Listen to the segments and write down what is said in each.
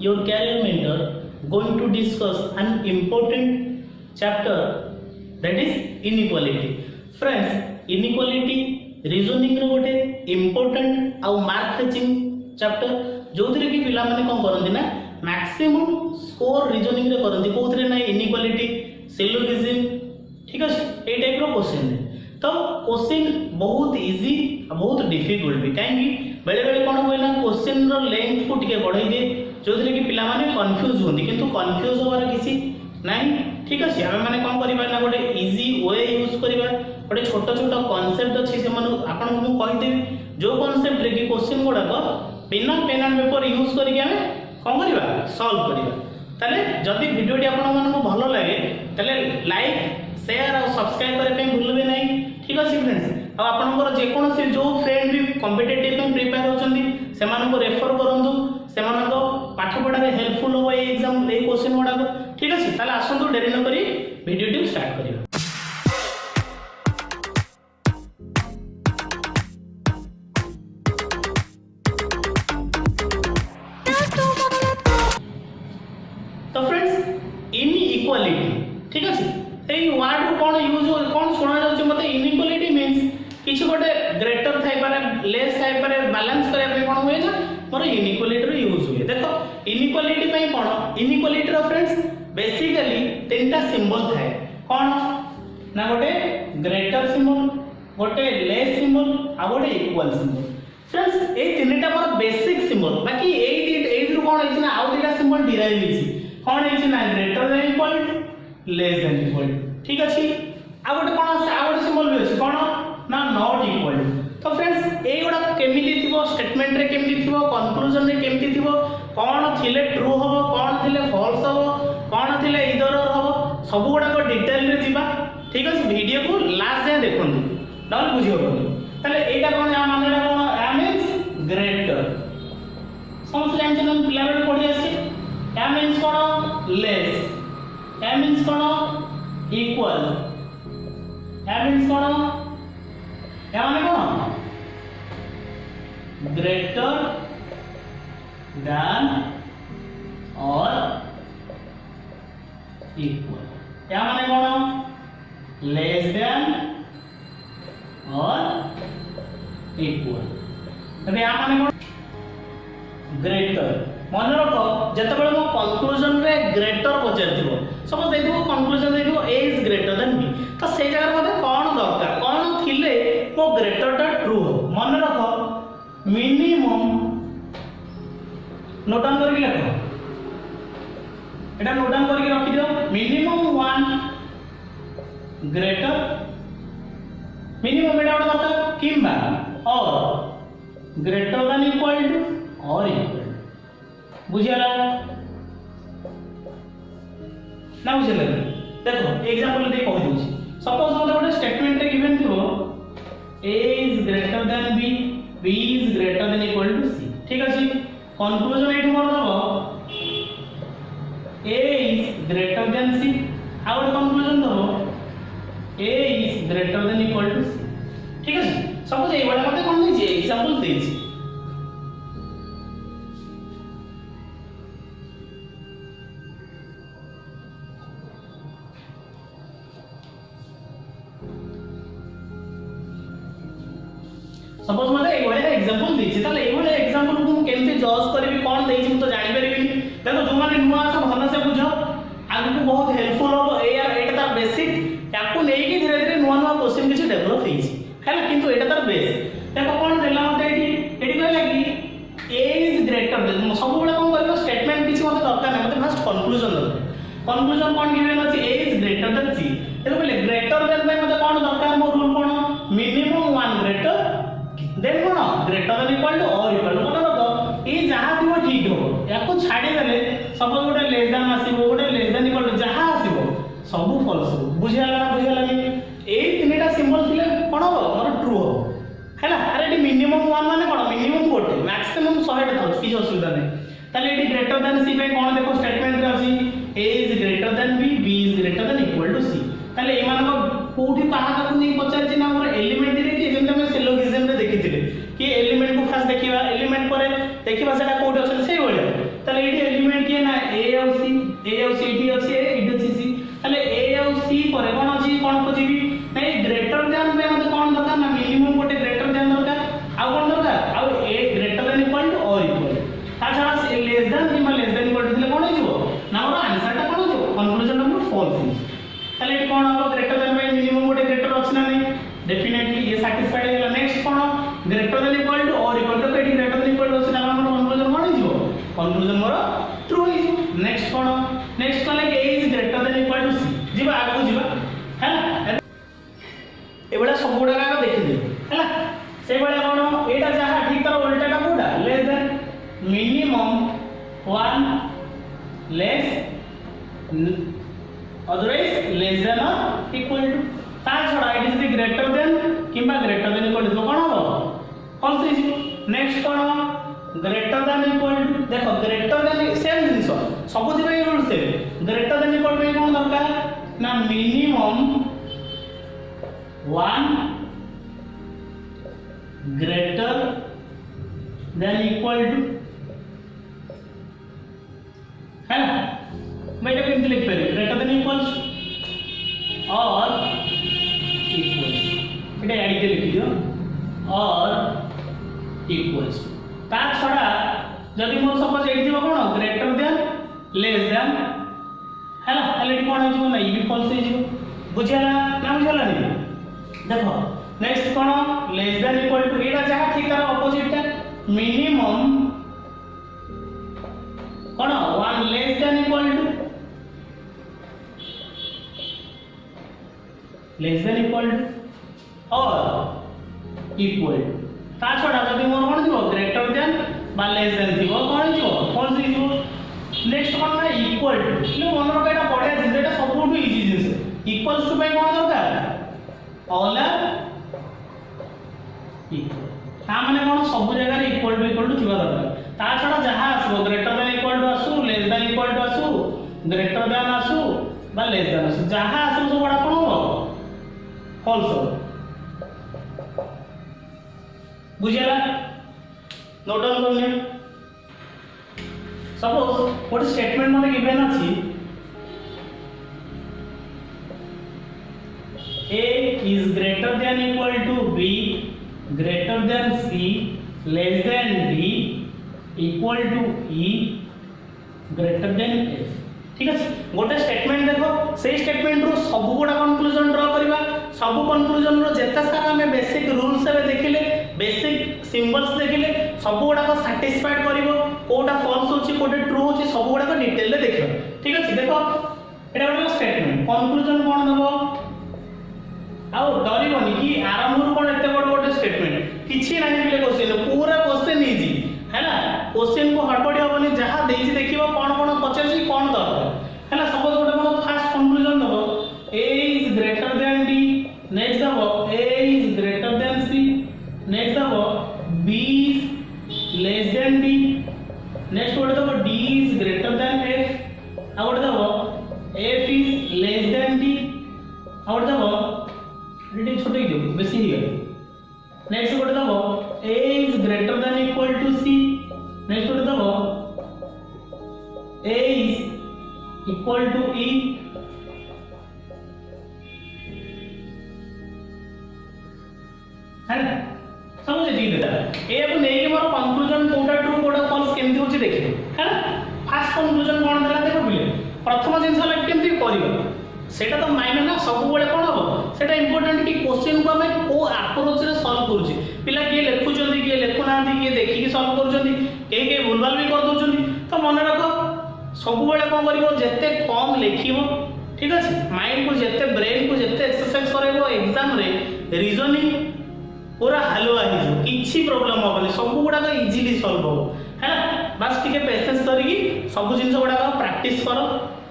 your career mentor going to discuss an important chapter, that is inequality. Friends, inequality reasoning रो गोटे important आउ mark fetching chapter जो कि पिला माने कौन करती ना मैक्सिमम स्कोर रीजनिंग रे करती कौन ना इनइक्वालिटी सिलोगिज्म ठीक अच्छे ये टाइप क्वेश्चन तो क्वेश्चन बहुत इजी बहुत डिफिकल्ट भी कहीं बेले बेले कौन हुए ना क्वेश्चन लेंथ को टिके बढ़ाई दिए जो कि पिला माने कंफ्यूज होती किंतु कंफ्यूज होवार किसी नहीं ठीक अच्छे आम मैंने कौन करना गोटे इजी वे यूज करवा गोटे छोट छोट कनसेप्ट अच्छी से आपको कहीदेवी जो कनसेप्ट कि क्वेश्चन गुड़ाक बिना पेन एंड पेपर यूज करके कौन करवा सॉल्व करवा ताले जदि वीडियोटी आपको भल लगे ताले लाइक शेयर और सब्सक्राइब करने भूलबे नहीं ठीक अच्छे फ्रेंड्स आपंकर जेकोसी जो फ्रेंड भी कॉम्पिटिटिव प्रिपेयर होती से रेफर करूँ से पाठ पढ़ारे हेल्पफुल हो एग्जाम ये क्वेश्चन गुड़ाक ठीक अच्छे ताले आसतु डेरी न करी वीडियोटी स्टार्ट करिया। तो फ्रेंड्स इनइक्वालिटी ठीक अच्छे ये वर्ड को कौन यूज कौन शुणा जाउछ मते इनइक्वालिटी मींस किछि गोटे ग्रेटर थाई पारे लेस थाई पारे बैलेंस करया पे कोन होय ना मोर इनइक्वालिटी रो यूज हुए देखो इनइक्वालिटी पे कोन इनइक्वालिटी रो फ्रेंड्स बेसिकली तीनटा सिंबल थाए कोन ना गोटे ग्रेटर सिंबल गोटे लेस सिंबल आ गोटे इक्वल सिंबल फ्रेंड्स ए तीनटा मोर बेसिक सिंबल बाकी एई रो कोन है ना आउ दीटा सिंबल डिराइव हिची कौन है ना greater than equal less than equal ठीक अच्छे आ गोटे कौन आ गोटे सिंबल भी अच्छे कौन ना नॉट इक्वल तो फ्रेंड्स ए गुड़ा केमिति थिबो स्टेटमेंट रे केमिति थिबो कंक्लूजन रे केमिति थिबो कौन थिले ट्रू हबो कौन थिले फॉल्स हबो कौन थिले इधर हबो सब गुड़ा को डिटेल रे जिबा ठीक अछि वीडियो को लास्ट जाय देखंतु नल बुझियो ताले एटा कौन आ मानेला कौन आ मींस ग्रेटर समझ जान हम पिला बेले पढि आसी A means कौन less, A means कौन equal, A means कौन A माने कौन greater than or equal, A माने कौन less than or equal, अबे A माने कौन greater मन रख जितेबाला मो कंक्लूजन रे ग्रेटर पचार सपोज देखो कंक्लूजन देखो ए इज ग्रेटर देन बी तो से जगह मते कौन दरकार कौन थिले मो ग्रेटर टा ट्रू हो मन रख मिनिमम नोट डाउन करके रखो एटा नोट डाउन करके रखि दियो मिनिमम 1 ग्रेटर मिनिमम एटा ओटा दरकार किंबा और ग्रेटर देन इक्वल टू और इक्वल बुझियाला ना बुझियाला देखो एग्जांपल दे कहि दूची सपोज मते गोटे स्टेटमेंट रे गिवन थिबो a is greater than b b is greater than equal to c ठीक अछि कंक्लूजन एठी मोर दबो a is greater than c आ गोटे कंक्लूजन दबो a is greater than equal to c ठीक अछि सपोज ए वाला मते कोन जे एग्जांपल देछि सपोज मते ए वाला एग्जांपल देछि ताले ए वाला एग्जांपल को केमते जज करबी कोन देछि म तो जानि परबी देखो जो माने नुआ से भलो से बुझो आगु को बहुत हेल्पफुल हो ए यार एटा तार बेसिक याकू नै कि धीरे धीरे नुआ नुआ क्वेश्चन किछ डेवलप हेछि हैला किंतु एटा तार बेस देखो कोन देला मते एटी कहला कि ए इज ग्रेटर देन सब बडा कोन करबो स्टेटमेंट किछ मते दरकार नै मते फर्स्ट कंक्लूजन दरकार कंक्लूजन कोन गिवन अछि A is greater than C देखो पहले ग्रेटर देन पे मते कोन दरकार मो रूल कोन मिनिमम 1 ग्रेटर देन कोन ग्रेटर देन इक्वल टू और इक्वल टू कोन रख ए जहां दिबो ठीक हो याको छाडी देले सपोज गोटे लेस देन आसीबो गोटे लेस देन इक्वल टू जहां आसीबो सब फॉल्स हो बुझियाला नि ए तीनटा सिंबल थिले कोन हो मोर ट्रू हो हैला अरे एटी मिनिमम 1 माने कोन मिनिमम गोटे मैक्सिमम 100 टा थाउ किछ असुविधा नै ताले एटी ग्रेटर देन सी पे कोन देखो स्टेटमेंट रे अछि a is greater than b b is greater than equal to c ताले ए मानको कोठी ताहा को नै पचार छि ना हमर एलिमेंट रे कि जेम हम सिलोगिज्म रे देखिथिले कि एलिमेंट को फास्ट देखिबा एलिमेंट परे देखिबा सेटा कोठी अछि सेही भले ताले एटी एलिमेंट किए ना ए और सी एटी अछि ए एटी अछि सी ताले ए और सी परे कोन अछि कोन खोजिबी नै ग्रेटर देन पे मते कोन दरकार ना मिनिमम गोटे ग्रेटर देन दरकार आ कोन दरकार आ ए ग्रेटर देन इक्वल टू और इक्वल ता छडा से लेस देन किबा लेस देन इक्वल टू दिले कोन होइबो ना हमर आंसर ता कोन होइबो कंक्लूजन नंबर फॉल्स ताले एटी कोन हो ग्रेटर देन पे मिनिमम गोटे ग्रेटर अछि ना नै डेफिनेटली ये सैटिस्फाइड है नेक्स्ट कोन ग्रेटर देन इक्वल टू और इक्वल टू एटी ग्रेटर देन इक्वल टू अछि ना हमर कंक्लूजन कोन होइबो कंक्लूजन मोर ट्रू होइबो नेक्स्ट कोन नेक्स्ट कोन like a is greater than equal to c जीवा आगु जीवा है ना एबडा सब गुडा का देखि दे हैला से बडा कोन एटा जहा ठीक तर उल्टाटा कोडा less than minimum 1 less otherwise less than और इक्वल टू ता छडा it is the greater than किबा ग्रेटर देन इक्वल टू कोन हो फॉल्स इज नेक्स्ट कोन ग्रेटर देन इक्वल टू देखो ग्रेटर देन सेम जिंस सब दिबे रूल से ग्रेटर देन इक्वल टू कोन दरकार ना minimum 1 greater than equal to है ना मैं इधर किंतु लिख पारे greater than equals और equals इधर ऐड के लिख दियो और equals ता छडा जदि मोर सपोज एडी दिबो कोन greater than less than है ना ऑलरेडी कोन हो जिवो ना ई भी फॉल्स हो जिवो बुझियाला ना बुझियाला नहीं देखो नेक्स्ट कोन लेस देन इक्वल टू एटा जहा ठीक तार ऑपोजिट है मिनिमम कोन 1 less than equal to less than equal to और इक्वल ता छोड़ा जदी मोर कोन दिबो ग्रेटर देन बा लेस देन दिबो कोन दिबो फॉल्स दिबो नेक्स्ट कोन ना इक्वल टू ले मन रो एटा बढ़िया जिंस एटा सबटू इजी जिंस इक्वल्स टू बाय कोन दरकार ऑल आर इक्वल ता माने कोन सब जगह रे इक्वल टू थिबा दरकार ता छडा जहा आसो ग्रेटर देन इक्वल टू आसु लेस देन इक्वल टू आसु ग्रेटर देन आसु बा लेस देन आसु जहा आसु सब बडा कोन हो फॉल्स हो बुझियाला नोट डाउन करने सपोज व्हाट स्टेटमेंट मते गिवन अछि A is greater than equal to B, greater than C, less than D, equal to E, greater than F. ठीक है गोटे स्टेटमेंट देखो से स्टेटमेंट रो सब गुडा कंक्लूजन ड्रा करबा सब कंक्लूजन रो जेता सारा हमें बेसिक रूल्स से देखिले बेसिक सिंबल्स देखिले सब गुडा को सैटिस्फाइड करिवो कोटा फॉल्स होची कोटा ट्रू होची सब गुडा को डिटेल ले देखियो ठीक है देखो एटा गोटे स्टेटमेंट कंक्लूजन कोन दबो आउ डरिबोनी कि आरंभ रू कोन एते बड़ बड़ स्टेटमेंट किछि नाही बिले क्वेश्चन पूरा क्वेश्चन इजी है ना क्वेश्चन को हटबडी होबनी जहां देइछि देखिबो कोन कोन पचरछि कोन दरकार है ना सपोज गोटे कोन फास्ट कंक्लूजन दबो a is greater than d next दबो a is greater than c next दबो b is less than d next गोटे दबो d is greater than f आ गोटे दबो f is less than d आ गोटे दबो रेडी छोटे दो बेसी ही नेक्स्ट गोटे दबो a is greater than equal to c next गोटे दबो a is equal to e है ना समझ ठीक है ए अब नै के मोर कंक्लूजन कोटा ट्रू कोटा फॉल्स केमती होची देखियो है ना फास्ट कंक्लूजन कोन देला देखो बिले प्रथम जिंस ला केमती करिवो सेटा तो माइनर ना सब बेले कोन हो सेटा इंपोर्टेंट कि क्वेश्चन को हमें को अप्रोच रे सॉल्व करूची पिला के लेखु जल्दी के लेखु नांदी के देखि के सॉल्व करू जल्दी के भूलभाल भी कर दउ जल्दी तो मन रखो सब बेले कोन करिवो जत्ते कम लेखिवो ठीक अछि माइंड को जत्ते ब्रेन को जत्ते एक्सरसाइज करैबो एग्जाम रे रीजनिंग पूरा हलवा ही किछि प्रॉब्लम होबनी सब गुडा का इजीली सॉल्व हो है ना बस टिके पेशेंस करी सब जिंस गुडा का प्रैक्टिस करो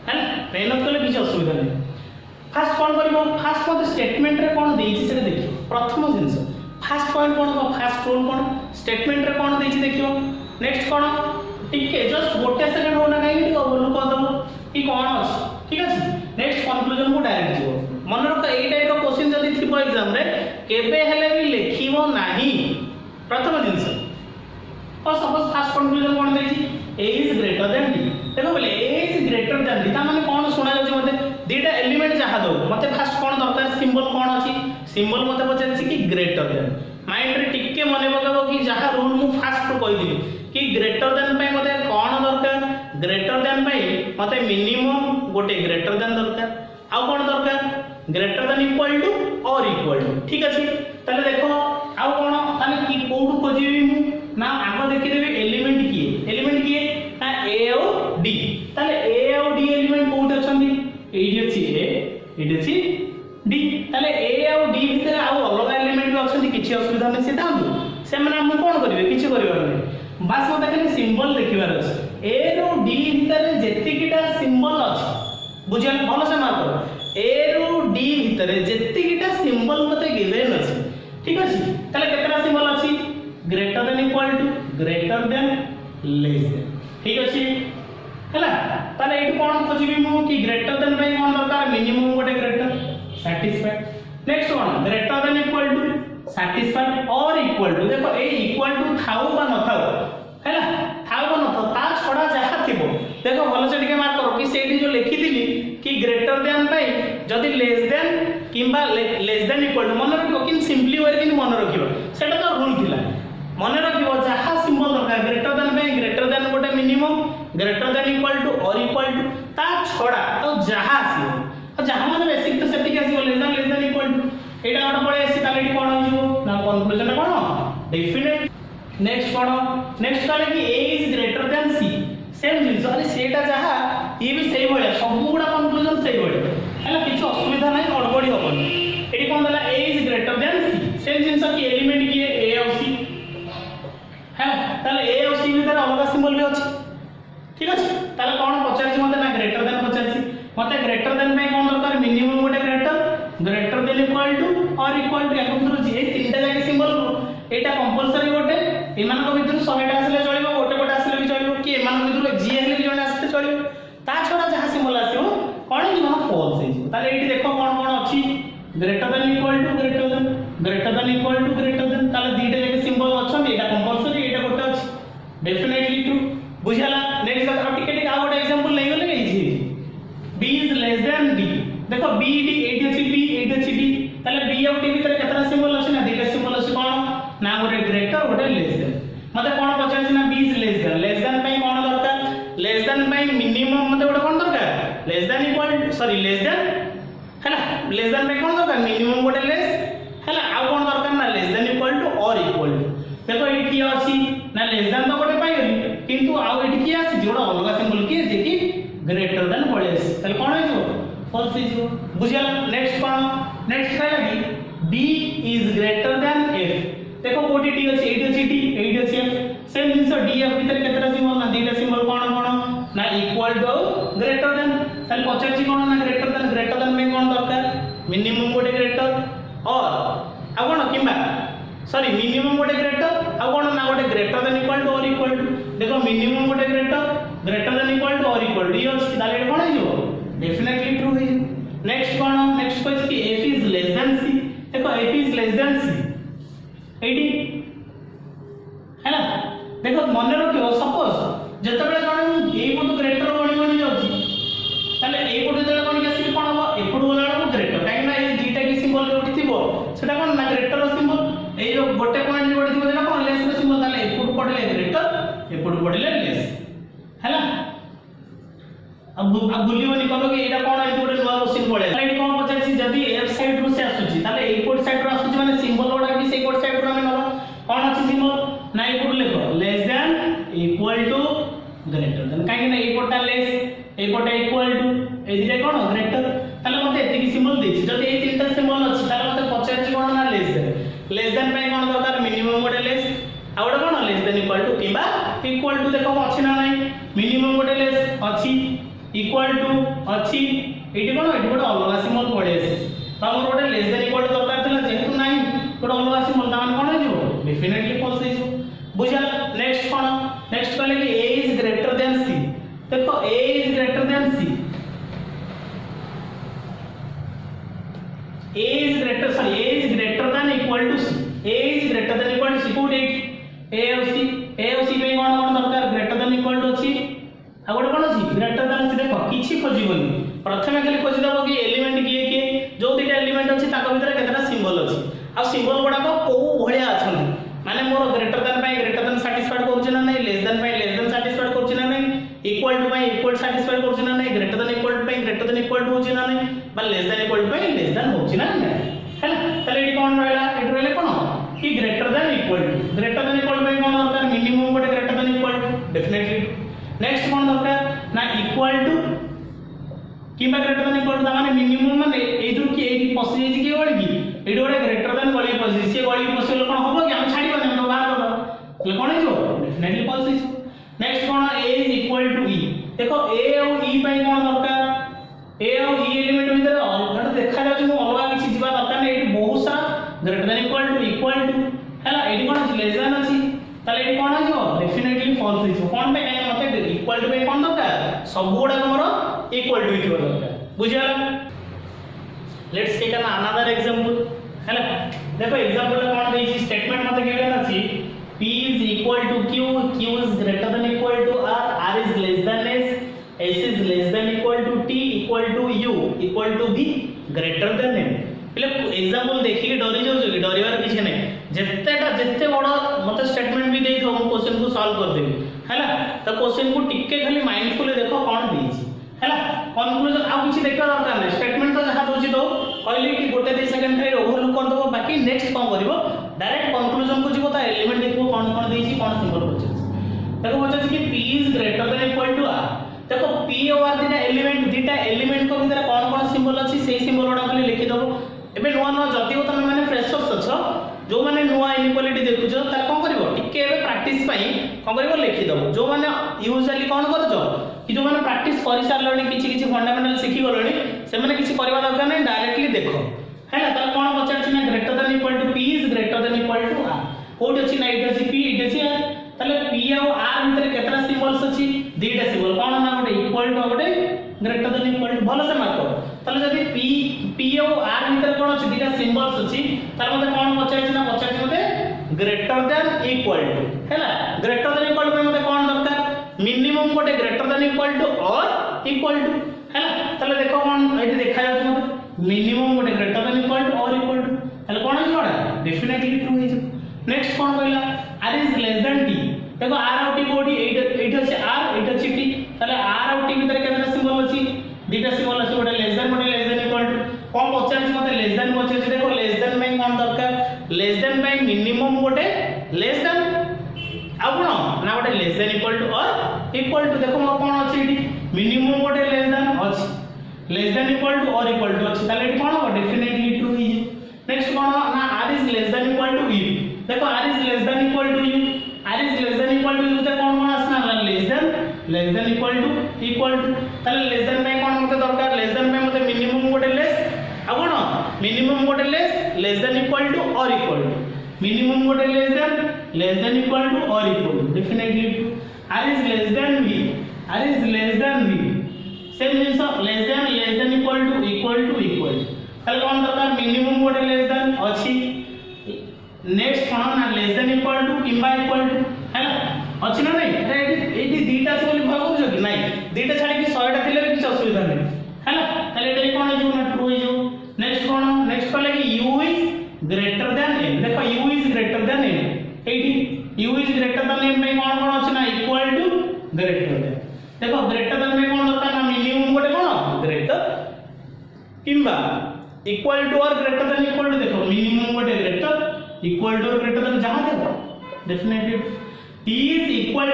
है ना मेहनत करले किछि असुविधा नहीं फास्ट कोन करिवो फास्ट मते स्टेटमेंट रे कोन देइछि से देखियो प्रथम जिंस फास्ट पॉइंट कोन हो फास्ट रूल कोन स्टेटमेंट रे कोन देइछि देखियो नेक्स्ट कोन टिके जस्ट गोटे सेकंड होना काई टिके बोलु कर दबो कि कोन अछि ठीक अछि नेक्स्ट कंक्लूजन को डायरेक्ट जीवो मन रख एई टाइप ऑफ क्वेश्चन जदी थिबो एग्जाम रे केबे हेले भी लिखिबो नाही प्रथम जिंस और सपोज फास्ट कंक्लूजन कोन देइछि a is greater than d देखो बोले a is greater than d ता माने कोन सुना जाउछ मते दीटा एलिमेंट जहा दो मते फास्ट कोन दरकार सिंबल कोन अछि सिंबल मते पचारछि कि ग्रेटर देन माइंड रे टिके मने पकाबो कि जहा रूल मु फास्ट कहि दिली कि ग्रेटर देन पय मते कोन दरकार ग्रेटर देन पय मते मिनिमम गोटे ग्रेटर देन दरकार आ कोन दरकार ग्रेटर देन इक्वल टू और इक्वल टू ठीक अछि ताले देखो आ कोन ताले की कोड खोजिबी मु ना आगो देखि देबे एलिमेंट किए ना ए और डी ताले ए और डी एलिमेंट कोड अछंदी एडी अछि ए एडी अछि डी ताले ए और डी भितर आ अलग एलिमेंट भी अछंदी किछि असुविधा नै सेटा हम से माने हम कोन करिवे किछि करिवार नै बस मते खाली सिंबल देखिवार अछि ए रो डी भितर जेतिकिटा सिंबल अछि बुझिया भलो से मार करो ए रो डी भितर जेतिकिटा सिंबल मते गिवन अछि ठीक अछि ताले केतना सिंबल अछि greater than equal to greater than less than ठीक अछि हला ताले एटु कोन खोजिबी मु कि ग्रेटर देन पय कोन दरकार मिनिमम गोटे greater satisfied next one greater than equal to satisfied और इक्वल टू देखो ए इक्वल टू थाउ बा न थाउ हला थाउ बा न थाउ ता छोड़ा जहा थिबो देखो भलो से टिके मार्क करो कि सेठी जो लिखि दिली कि ग्रेटर देन पय जदी लेस देन किंबा लेस देन इक्वल टू मन रखिबो कि सिंपली वे कि मन रखिबो सेटा तो रूल थिला मन रखिबो जहा सिंबल दरकार ग्रेटर देन पय ग्रेटर देन गोटे minimum greater than equal to और इक्वल टू ता छोड़ा तो जहा आसीबो जहा माने बेसिक तो सेठी के आसीबो लेस देन इक्वल टू एटा गोटे पळे आसी ताले एटी कोन होइबो ना कंक्लूजन कोन डेफिनेट नेक्स्ट कोन नेक्स्ट ताले कि a is greater than c same जिंस अरे सेटा जहा ये भी सही भले सब गुडा कंक्लूजन सही भले हला किछ असुविधा नै गड़बड़ी होबन एटी कोन दला a is greater than c same जिंस कि एलिमेंट की ए और सी है ताले ए और सी भीतर अलग सिंबल भी अछि ठीक अछि ताले कोन पचारछि मते ना ग्रेटर देन पचारछि मते ग्रेटर देन में कोन दरकार मिनिमम गोटे ग्रेटर देन इक्वल टू और इक्वल टू एकम थ्रू जे तीनटा जाके सिंबल एटा कंपलसरी गोटे एमान को भीतर 100 टा आसले चलिबो गोटे आसले भी चलिबो कि एमान भीतर जी हेले भी जने आसले चलिबो ता छोड़ा जहा सिंबल आसीबो कोन कि मन फॉल्स हे ताले एटी देखो कोन कोन अछि greater than equal to greater than equal to greater than ताले दीटा जाके सिंबल अछन एटा कंपलसरी एटा गोटे अछि डेफिनेटली ट्रू बुझाला नेक्स्ट आ टिके आ गोटे एग्जांपल नै गले easy b is less then d देखो b d एटी अछि b एटी अछि d ताले b और d भीतर केतना सिंबल अछि ना दीटा सिंबल अछि कोन ना गोटे ग्रेटर गोटे लेस देन मते कोन पचारछि ना b इज लेस देन पई कोन दरकार लेस देन पई मिनिमम मते गोटे कोन दरकार less than equal sorry less than हैला लेस देन पई कोन दरकार मिनिमम गोटे लेस हैला आ कोन दरकार ना लेस देन इक्वल टू और इक्वल टू देखो एटी की अछि ना लेस देन तो गोटे पाइली किंतु आ एटी की अछि जोडा अलग सिंबल की जे कि ग्रेटर देन पळेस तले कोन हे जो फॉल्स हे जो बुझियाला नेक्स्ट कोन नेक्स्ट काय लागी d is greater then f देखो कोटी d अछि एटी अछि d एटी अछि f सेम जिंस d f भीतर केतरा सिंबल ना दीटा सिंबल कोन कोन ना इक्वल टू ग्रेटर देन तले पचारछि कोन ना ग्रेटर देन में कोन दरकार मिनिमम गोटे ग्रेटर और आ कोन किबा सॉरी मिनिमम गोटे ग्रेटर आ कोन ना गोटे ग्रेटर देन इक्वल टू और इक्वल टू देखो मिनिमम गोटे ग्रेटर देन इक्वल टू और इक्वल टू ये अछि ताले कोन हे जो डेफिनेटली ट्रू है नेक्स्ट कोन नेक्स्ट क्वेश्चन कि f is less then c देखो f is less then c eighty है ना देखो मन रखियो सपोज जतबे जण ए पटु ग्रेटर बणी जाउची ताले ए पटु जण कोन केसी कोन हो ए पटु वाला को ग्रेटर काई ना ये दीटा की सिंबल जोडी थिबो सेटा कोन ना ग्रेटर सिंबल ए जो गोटे पॉइंट जोडी थिबो जेना कोन लेस सिंबल ताले ए पटु पडले ग्रेटर ए पटु पडले लेस है ना अब भूलिबनी कहलो कि एटा कोन है गोटे नवा क्वेश्चन पड़े ताले कोन पचारछि जदी f साइड रो से आसुछि ताले ए कोड साइड रो आसुछि माने सिंबल ओडा भी से कोड साइड रो हम नलो कोन अछि सिंबल ना ए कोड लिखो less than equal to greater than काहे ना ए कोडटा लेस ए कोडटा इक्वल टू ए दिटा कोन ग्रेटर ताले मते एतिकी सिंबल देछि जदी ए तीनटा सिंबल अछि ताले मते पचारछि कोन ना लेस देन पय कोन दरकार मिनिमम गोटे लेस आ गोटे कोन लेस देन इक्वल टू किबा इक्वल टू देखो अछि ना नै मिनिमम गोटे लेस अछि इक्वल टू अछि एटी कोन एटी गोटे अलग सिंबल पड़े अछि त हमर गोटे लेस देन इक्वल टू दरकार थिला जेहेतु नै गोटे अलग सिंबल ता कोन हे जो डेफिनेटली फॉल्स हे जो बुझा नेक्स्ट कोन नेक्स्ट कहले कि a is greater than c देखो a is greater than c a is greater than equal to c a is greater than equal to c कोड ए और सी पे कोन दरकार ग्रेटर देन इक्वल टू अछि आ गोटे कोन अछि ग्रेटर देन अछि देखो किछि खोजिबोनी प्रथमे खाली खोजि दबो कि एलिमेंट किए जो दुटा एलिमेंट अछि ताको भितर केतरा सिंबल अछि आ सिंबल गुडा को भलिया अछन माने मोर ग्रेटर देन सैटिस्फाइड करछ ना नै लेस देन सैटिस्फाइड करछ ना नै इक्वल टू बाय इक्वल सैटिस्फाइड करछ ना नै ग्रेटर देन इक्वल टू होछ ना नै बा लेस देन इक्वल टू बाय लेस देन होछ ना नै हैला तले एडी कोन रहला एडी रहले कोन कि ग्रेटर देन इक्वल टू बाय कोन दरकार मिनिमम गोटे greater than equal to definitely next कोन दरकार ना इक्वल टू किबा ग्रेटर देन इक्वल टू माने मिनिमम माने एदु कि एडी पसि जे कि गळी कि एडी गोटे ग्रेटर देन गळी पसि से गळी पसि कोन होबो कि हम छाडी बने हम बाहर कर ले कोन हिजो डेफिनेटली पसि नेक्स्ट कोन a is equal to e देखो a और e पई कोन दरकार a और e एलिमेंट भीतर अलग देखा जाउ मु अलग किछि जिबा दरकार नै एडी बहुत सारा ग्रेटर देन इक्वल टू हैला एडी कोन अछि लेस देन अछि ताले एडी कोन हिजो डेफिनेटली फॉल्स हिजो कोन पे काई मते इक्वल टू पे कोन दरकार सब गुडा हमर इक्वल टू हिजो दरकार बुझियाला let's take an another example हैला देखो एग्जांपल कोन देछि स्टेटमेंट मते गिवन अछि p is equal to q is greater than equal to r is less than s is less than equal to t equal to u equal to b greater than n पहले example देखि डरी जाउ कि डरिवार किछ नै जत्ते बड़ मते स्टेटमेंट भी देइ तो हम क्वेश्चन को सॉल्व कर देबी हैला तो क्वेश्चन को टिके खाली माइंडफुली देखो कोन देछि हैला कंक्लूजन आ किछ देखा दरकार नै स्टेटमेंट तो जहा दोछि तो कहली कि गोटे 2 सेकंड रे ओवरलुक कर दबो बाकी नेक्स्ट कोन करबो डायरेक्ट कंक्लूजन को जीवो ता एलिमेंट देखो कोन देछि कोन सिंबल होछि देखो बच्चा कि p is greater than equal to r देखो p और r दिटा एलिमेंट को भीतर कोन सिंबल अछि सेही सिंबल ओडा खाली लिखि दबो एबे नुवा जति तमे माने फ्रेशर्स अछ जो माने नुवा इनइक्वालिटी देखुछो ता कोन करबो टिके एबे प्रैक्टिस पई कोन करबो लिखि दबो जो माने यूजुअली कोन करजो कि जो माने प्रैक्टिस करि सारलणी किछि फंडामेंटल सिखि गलणी से माने किछि करबा दरकार नै डायरेक्टली देखो हैला त कोन बचार छी ना greater than equal to p is greater than equal to r कोड अछि ना इट अछि p इट अछि r तले p और r भीतर केतरा सिंबल्स अछि दुटा सिंबल कोन ना गोटे इक्वल टू गोटे ग्रेटर देन इक्वल टू भलो से मार्क करो तले जदी p और r भीतर कोन अछि दुटा सिंबल्स अछि तार मते कोन बचार छी ना बचार छी मते ग्रेटर देन इक्वल टू हैला ग्रेटर देन इक्वल टू मते कोन दरकार मिनिमम गोटे ग्रेटर देन इक्वल टू और इक्वल टू हैला तले देखो कोन एठी देखा जाउ मते मिनिमम गोटे ग्रेटर देन इक्वल टू और इक्वल टू हले कोन अछि कोडा डेफिनेटली ट्रू हिज नेक्स्ट कोन कहला r is less then t देखो r और t कोडी एट अछि r एट अछि t तले r और t भीतर केतना सिंबल अछि दुटा सिंबल अछि गोटे लेस देन इक्वल टू कोन बचार अछि मते लेस देन बचार अछि देखो लेस देन में कोन दरकार लेस देन में मिनिमम गोटे लेस देन आ कोन ना गोटे लेस देन इक्वल टू और इक्वल टू देखो मोर कोन अछि एटी मिनिमम गोटे लेस देन अछि लेस देन इक्वल टू और इक्वल टू अछि ताले एटी कोन हो डेफिनेटली ट्रू हिज नेक्स्ट कोन ना r is less than equal to u देखो r is less than equal to u r is less than equal to u ते कोन आसना लेस देन इक्वल टू ताले लेस देन में कोन मते दरकार लेस देन में मते मिनिमम गोटे लेस आ कोन मिनिमम गोटे लेस देन इक्वल टू और इक्वल टू मिनिमम गोटे लेस देन इक्वल टू और equal to definitely true r is less than v same जिंस लेस देन इक्वल टू ताले कोन दरकार मिनिमम गोटे लेस देन अछि नेक्स्ट कोन ना लेस देन इक्वल टू किंबा इक्वल टू हैला अछि ना नै एटी दुटा से बोली भाग करजो कि नै दुटा छाडी कि 100 टा थिले कि असुविधा नै हैला ताले एटी कोन जो ना ट्रू हिजो नेक्स्ट कहले कि u is greater than n देखो u is greater than n एटी u is greater than n में कोन अछि ना इक्वल टू ग्रेटर देन देखो ग्रेटर देन में कोन दरकार ना मिनिमम गोटे कोन ग्रेटर किंबा इक्वल टू और ग्रेटर देन इक्वल टू देखो मिनिमम गोटे ग्रेटर इक्वल टू और ग्रेटर देन जहां देखो definitely t is equal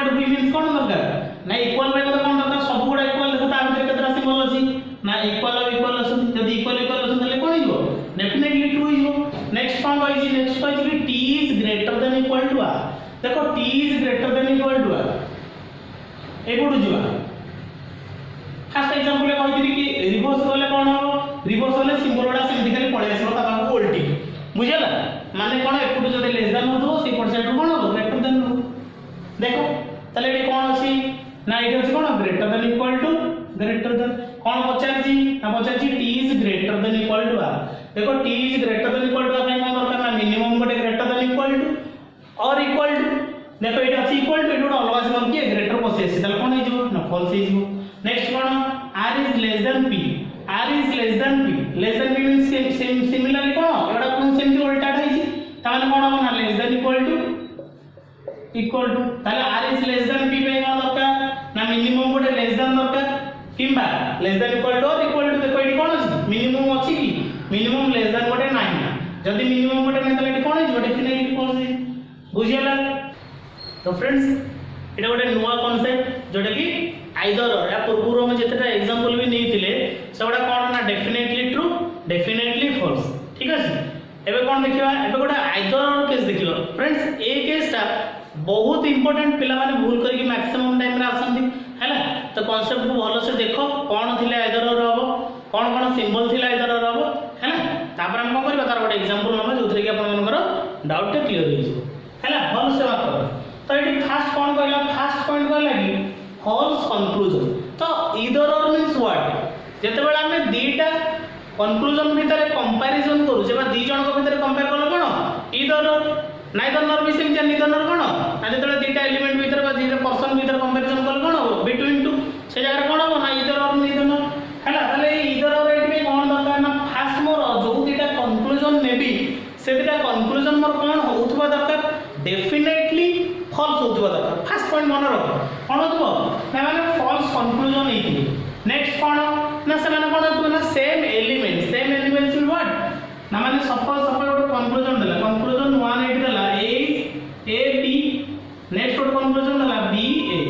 to v means कोन दरकार ना इक्वल में कोन दरकार सब गुडा इक्वल देखो ता भीतर केतरा सिंबल अछि ना इक्वल अछि जदी इक्वल अछि तले कोन हिजो डेफिनेटली ट्रू हिजो नेक्स्ट कोन कहै कि t is greater than equal to r देखो t is greater than equal to r एबुडु जिवा फर्स्ट एग्जांपल कहैति कि रिवर्स होले कोन हो रिवर्स होले सिंबल ओडा सेमति खाली पळे आसो ता बाबू उल्टी बुझला माने कोन एपुडु जदे लेस देन हो से परसेंट कोन हो ग्रेटर देन हो देखो तले एटी कोन अछि ना एटी अछि कोन greater than equal to greater than कोन पचारछि ना पचारछि t is greater than equal to r देखो t is greater than equal to r कोन दरकार ना मिनिमम गोटे ग्रेटर देन इक्वल देखो ये अछि इक्वल टू एटा अलग सिम्बल के ग्रेटर पसे अछि तले कोन हे जो ना फॉल्स हे जो next cone r is less than p r is less than p means similarly कोन एटा कोन सेमती उल्टा थाइछि ताने कोन हो ना लेस देन इक्वल टू ताले r is less than p पे कोन दरकार ना मिनिमम गोटे लेस देन दरकार किंबा लेस देन इक्वल टू देखो एटी कोन अछि मिनिमम अछि कि मिनिमम लेस देन गोटे नाही ना जदी मिनिमम गोटे नै ताले एटी कोन अछि डेफिनेटली फॉल्स है बुझियला। तो फ्रेंड्स एटा गोटे नुवा कांसेप्ट जोटा कि आइदर या पूर्व में जेतेटा एग्जांपल भी नैतिले सेबडा कोन ना डेफिनेटली ट्रू डेफिनेटली फॉल्स ठीक अछि। एबे कोन देखिबा एबे गोटे आइदर केस देखिलो फ्रेंड्स ए केसटा बहुत इंपोर्टेंट पिला माने भूल करके मैक्सिमम टाइम रे आसंती हैला। तो कांसेप्ट को भलो से देखो कोन थिले आइदर रो हबो कोन कोन सिंबल थिले आइदर रो हबो हैला। तापर हम कोन करबा तार गोटे एग्जांपल नबा जोथरे कि आपन मनकर डाउट टे क्लियर हो जिवो हैला भलो से बात करो। तो ये फर्स्ट कौन कहला फर्स्ट पॉइंट कहला कि फॉल्स कंक्लूजन। तो ईदर और मींस व्हाट जते बेला हमें दीटा कंक्लूजन भीतर कंपैरिजन करू जेबा दी जण को भीतर कंपेयर करलो कोन ईदर और नाइदर नॉर भी सेम निदर नॉर कोन ना जते बेला दीटा एलिमेंट भीतर बा दीटा पर्सन भीतर कंपैरिजन करलो कोन बिटवीन टू से जगह कोन हो ना ईदर और निदर नॉर हैला। ताले ईदर और एट में कोन दरकार ना फर्स्ट मोर जो दीटा कंक्लूजन नेबी से दीटा कंक्लूजन मोर कोन होउथबा दरकार डेफिनेटली फॉल्स होतबा दरकार फर्स्ट पॉइंट मन रखो कोन होतबो ना माने फॉल्स कंक्लूजन हेतिबे। नेक्स्ट कोन ना से माने कोन होतबो ना सेम एलिमेंट्स विल व्हाट ना माने सपोज गोटे कंक्लूजन देला कंक्लूजन 1 8 देला a b नेक्स्ट गोटे कंक्लूजन देला b a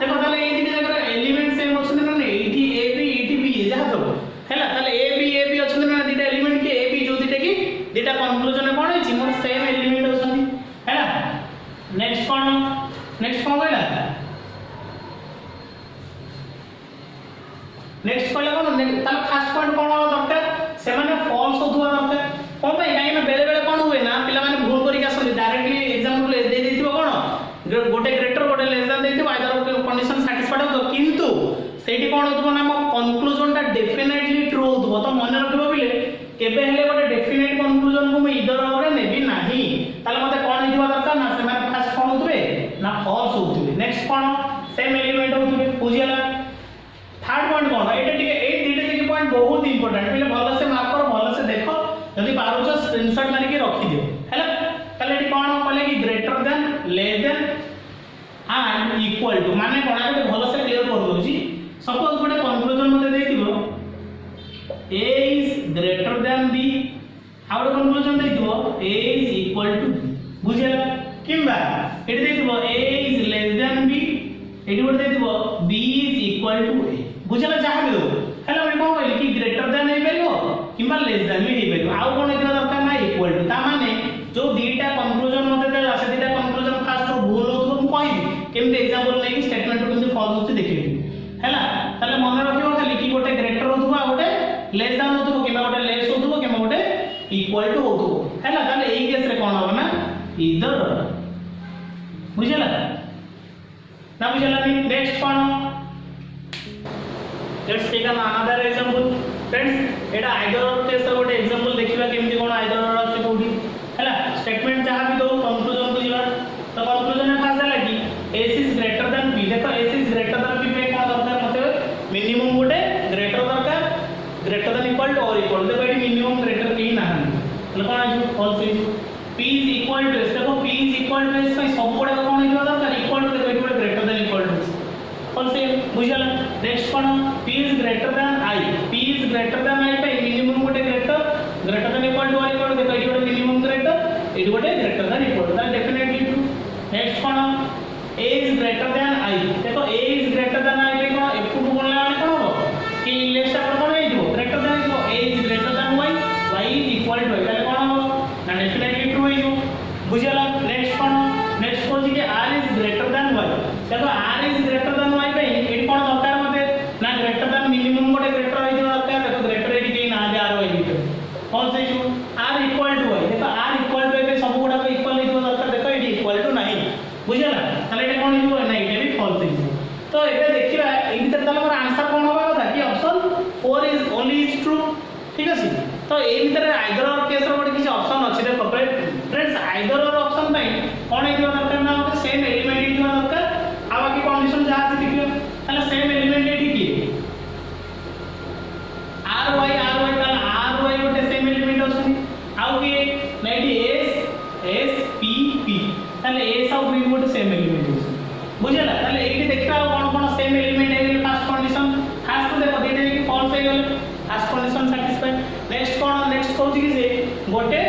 देखो ताले ए दिके जगह एलिमेंट सेम अछि ना एठी a b एठी b जहा तो हैला। ताले a b अछि ना दिटा एलिमेंट के a b जो दिटा की दिटा कंक्लूजन कोन अछि मोर सेम एलिमेंट अछि हैला। नेक्स्ट कौन कहला नेक्स्ट कहला कोन तार फर्स्ट पॉइंट कोन दरकार से माने फॉल्स होतबा दरकार कोन भाई काई ना बेले बेले कोन हुए ना पिला माने भूल करी आसली डायरेक्टली एग्जांपल दे देथिबो कोन गोटे ग्रेटर गोटे लेस देन देथिबो आइदर कंडीशन सैटिस्फाइड हो किंतु सेठी कोन होतबो ना मो कंक्लूजन ता डेफिनेटली ट्रू होतबो। तो मन रखिबो बिले केबे हेले गोटे डेफिनेट कंक्लूजन को मैं ईदर और नेबी नाही ताले मते कोन हितबा दरकार ना से माने फर्स्ट कोन होतबे ना फॉल्स होतबे। नेक्स्ट कोन सेम एलिमेंट होतबे बुझियला। थर्ड पॉइंट कोन एटा ठीक है ए दीटा के पॉइंट बहुत इंपोर्टेंट पहले भलो से मार्क करो भलो से देखो जदी पारो छ स्क्रीनशॉट मार के रखी दियो हैला। ताले एटी कोन कहले कि greater than less than and equal to माने कोन आके भलो से क्लियर कर दोची सपोज गोटे कंक्लूजन मते दे दिबो a is greater than b आउट कंक्लूजन दे दिबो a is equal to b बुझियला किंबा एटी दे दिबो a is less than b eighty गोटे दे दिबो b is equal to a बुझियला जहा भी दो हैला मैं कोन कहली कि ग्रेटर देन हे परिबो किंबा लेस देन भी हे परिबो आउ कोन हेतबा दरकार ना इक्वल टू ता माने जो दीटा कंक्लूजन मते देला से दीटा कंक्लूजन फास्ट भूल होतबो हम कहबी केमते एग्जांपल नै कि स्टेटमेंट को केमते फॉल्स होते देखिबी हैला। ताले मन रखिबो खाली कि गोटे ग्रेटर होतबो आ गोटे लेस देन होतबो किबा गोटे लेस होतबो किबा गोटे इक्वल टू होतबो हैला। ताले एई केस रे कोन होबो ना ईदर बुझियला ना बुझियला नि। नेक्स्ट कोन let's take an another example friends एटा आइदर और केस रे गोटे एग्जांपल देखिबा केमति कोन आइदर और अछि कोठी हैला। स्टेटमेंट जहां भी दो कंक्लूजन को जिबा तो कंक्लूजन में फास्ट है कि s is greater than p देखो s is greater than p पे का दरकार मतलब मिनिमम गोटे ग्रेटर दरकार ग्रेटर देन इक्वल टू और इक्वल देखो एटी मिनिमम ग्रेटर के ना मतलब कोन आजु false is p is equal to s देखो p is equal to s पे सब गोटे कोन हितबा दरकार इक्वल टू देखो एटी गोटे greater than equal to false है बुझला। नेक्स्ट कोन p is greater than i p is greater than i पे मिनिमम गोटे ग्रेटर देन इक्वल टू और इक्वल देखो एटी गोटे मिनिमम ग्रेटर एटी गोटे greater than equal that definitely true. Next कोन a is greater than i देखो a is greater than i पे कोन एपु बोलला कोन हो कि लेफ्ट साइड कोन हे जो ग्रेटर देन को a is greater than y y is equal to ताले कोन हो ना डेफिनेटली ट्रू हे जो बुझला। नेक्स्ट कोन कि r is greater than y देखो r is greater than y पे एटी कोन दरकार मते ना ग्रेटर देन मिनिमम गोटे ग्रेटर हे जो दरकार देखो ग्रेटर एटी के ना जे r y हितो कौन से जो r equal to y देखो r equal to y पे सब गुडा को इक्वल हे जो दरकार देखो एटी इक्वल टू नहीं बुझला। ताले एटा कोन हितो ना एटा भी फॉल्स हे तो एटा देखि ताले ए सब बी गोटे सेम एलिमेंट होछि बुझला ताले एठी देखा कोन सेम एलिमेंट है फर्स्ट कंडीशन फर्स्ट देखो देते कि फॉल्स है गेल फर्स्ट कंडीशन सैटिस्फाई नेक्स्ट कहू कि से गोटे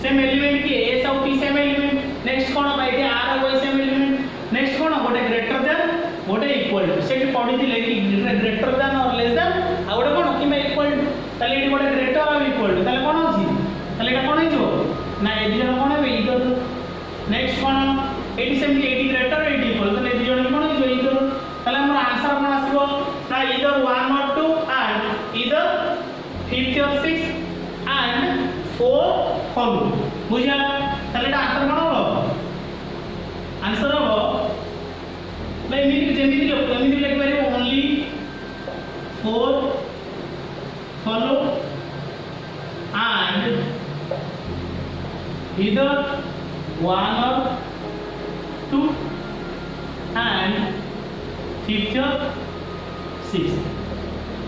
सेम एलिमेंट की ए सब पी सेम एलिमेंट नेक्स्ट कोन बाइटे आर और वाई सेम एलिमेंट नेक्स्ट कोन गोटे ग्रेटर देन गोटे इक्वल टू सेठी पढी दिले कि ग्रेटर देन और लेस देन आ गोटे कोन कि इक्वल टू ताले एठी गोटे ग्रेटर और इक्वल टू ताले कोन अछि ताले एटा कोन हिजो ना ए दिजन कोन है इक्वल टू नेक्स्ट कोन एटी सेम एटी ग्रेटर एटी इक्वल ताले दिजन कोन हिजो इक्वल टू ताले हमर आंसर कोन आसीबो ना इधर 1 or 2 and either 50 or 6 and 4 follow बुझला ताले एटा आंसर कोन हो आंसर हो भाई एमिति लिख पारे only 4 follow and either 1 or 2 and 50 or 6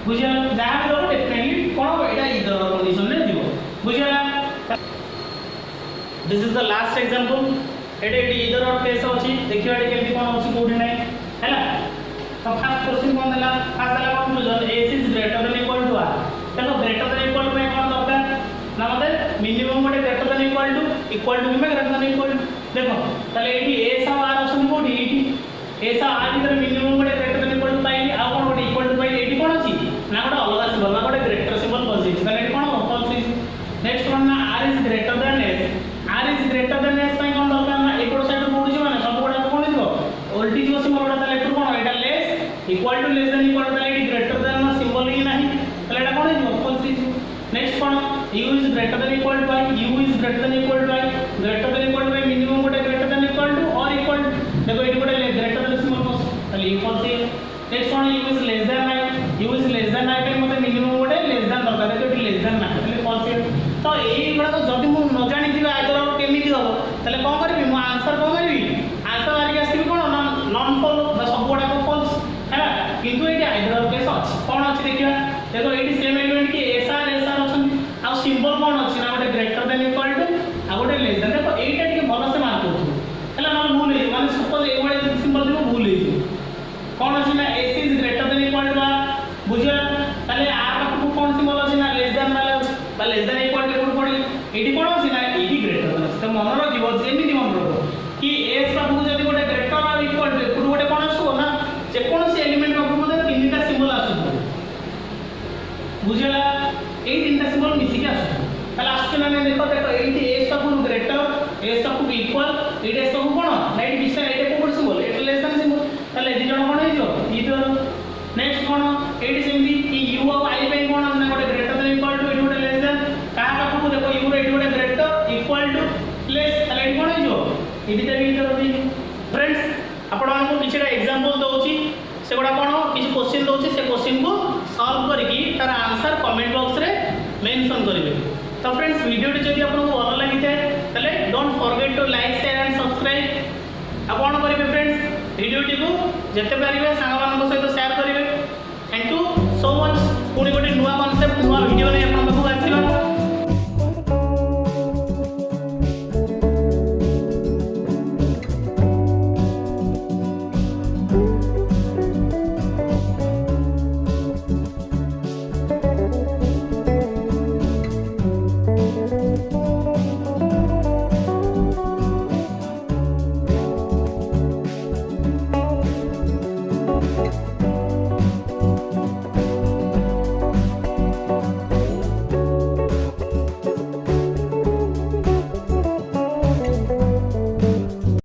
बुझला जहाँ भी हो डेफिनेटली कौन एटा इधर कंडीशन में दिबो बुझला this is the last example एटे इधर और केस अछि देखियो एटे केमि कोन अछि कोडी नै हैला तो फर्स्ट क्वेश्चन कोन देला फर्स्ट देला conclusion a is greater than equal to r देखो ग्रेटर देन इक्वल टू में कोन दरकार ना मतलब मिनिमम गोटे ग्रेटर देन इक्वल टू में ग्रेटर देन इक्वल टू देखो ताले एटी a सब r अछि कोडी एटी a सब r इधर मिनिमम गोटे ग्रेटर देन इक्वल टू पाइली आ कोन गोटे इक्वल टू पाइली एटी कोन अछि ना गोटे अलग सिंबल ना गोटे ग्रेटर सिंबल पॉजिटिव ताले एटी कोन फॉल्स नेक्स्ट वन ना r is greater than s r is greater than s पाई कोन दरकार ना एकोड साइड पडुची माने सब गोटा कोन दिबो उल्टी जो सिंबल गोटा ताले एटू कोन एटा less equal to less than equal to ताले एटी ग्रेटर देन ना सिंबल ही नाही ताले एटा कोन दिबो फॉल्स नेक्स्ट कोन u is greater than equal to i u is greater than equal to i greater than equal to i minimum गोटे greater than equal to or equal देखो एटी गोटे greater than सिंबल पस ताले equal से next कोन u is less than i u is less than i पे मते मिनिमम गोटे लेस देन दरकार देखो एटी लेस देन ना ताले फॉल्स तो एई बडा तो जदी मु न जानि दिबा आइदर केमिति हबो ताले कोन करबी मु आंसर कोन करबी आंसर आरि आसीबी कोन नॉन फॉलो बा सब गोटा को फॉल्स है किंतु एटी आइदर केस अछि कोन अछि देखिया देखो एटी सेम एलिमेंट की एसआर अछन आ सिंबल कोन अछि ना गोटे ग्रेटर देन इक्वल टू आ गोटे लेस देन देखो एटा के भलो से मार्क करथु हला न भूल हे माने सपोज ए गोटे सिंबल दिबो भूल हे कोन अछि ना s is greater than equal to बुझिया ताले आर को कोन सिंबल अछि ना लेस देन वाला बा लेस देन इक्वल टू कोन पड़ी एटी कोन अछि ना एटी ग्रेटर देन तो मन रखिबो जेमिति मन रखो कि एस पाखु जदी गोटे ग्रेटर और इक्वल टू गोटे कोन आसो ना जे कोन से एलिमेंट पाखु मते तीनटा सिंबल आसो बुझला ए तीनटा सिंबल मिसी के आसो ताले आसो ना देखो देखो एटी एस पाखु ग्रेटर एस पाखु इक्वल एटी एस पाखु कोन लाइट बिसा एटे कोन सिंबल एट लेस देन सिंबल ताले दी जण कोन हेजो इधर नेक्स्ट कोन एटी सेमि कि u और i पे कोन ना गोटे ग्रेटर देन इक्वल टू एटी गोटे लेस देन का पाखु देखो u एटी गोटे ग्रेटर इक्वल टू लेस ताले एटी कोन हेजो एटी ते भी तो फ्रेंड्स आपण मानको किछटा एग्जांपल दोउची सेगुडा कोन किछ क्वेश्चन दोउची से क्वेश्चन को सॉल्व करके तार आंसर कमेंट बॉक्स रे मेंशन करिवे तो फ्रेंड्स वीडियो जदि आपन को भलो लागि थाए तले don't forget to like share and subscribe आपण करिवे फ्रेंड्स वीडियो टी को जते पारिवे सांग मान सहित शेयर करिवे थैंक यू सो मच पुनी गोटे नुवा कांसेप्ट नुवा वीडियो नै आपण